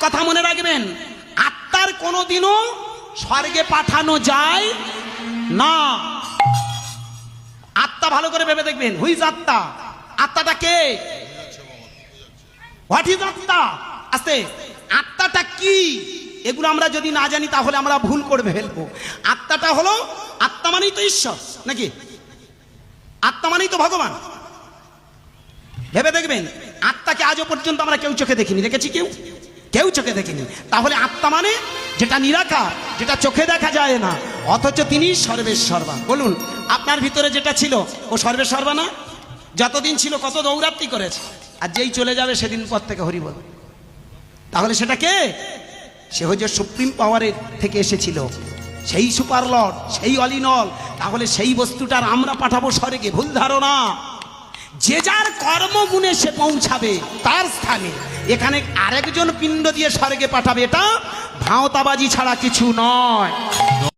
কথা মনে রাখবেন, আত্মার কোনোদিনও স্বর্গে পাঠানো যায় না। আত্মা ভালো করে ভেবে দেখবেন, হুইজ আত্মা? আত্মাটা কে? হোয়াট ইজ আত্মা? আস্তে, আত্মাটা কি? এগুলো আমরা যদি না জানি তাহলে আমরা ভুল করে ফেলবো। আত্মাটা হলো, আত্মা মানেই তো ঈশ্বর নাকি? আত্মা মানেই তো ভগবান। ভেবে দেখবেন, আত্মাকে আজও পর্যন্ত আমরা কেউ চোখে দেখিনি। দেখেছি কেউ? কেউ চোখে দেখিনি। তাহলে আত্মা মানে যেটা নিরাকার, যেটা চোখে দেখা যায় না, অথচ তিনি সর্বেশ্বর্বা। বলুন, আপনার ভিতরে যেটা ছিল ও সর্বেশ্বর্বা না? যতদিন ছিল কত দৌরাত্রি করেছে, আর যেই চলে যাবে সেদিন পর থেকে হরি বল। তাহলে সেটা কে? সে হচ্ছে সুপ্রিম পাওয়ারের থেকে এসেছিল, সেই সুপার লর্ড, সেই অলিনল। তাহলে সেই বস্তুটার আমরা পাঠাবো স্বর্গে? ভুল ধারণা। যে যার কর্মগুণে সে পৌঁছাবে তার স্থানে। এখানে আরেকজন পিণ্ড দিয়ে স্বর্গে পাঠাবে, এটা ভাঁওতাবাজি ছাড়া কিছু নয়।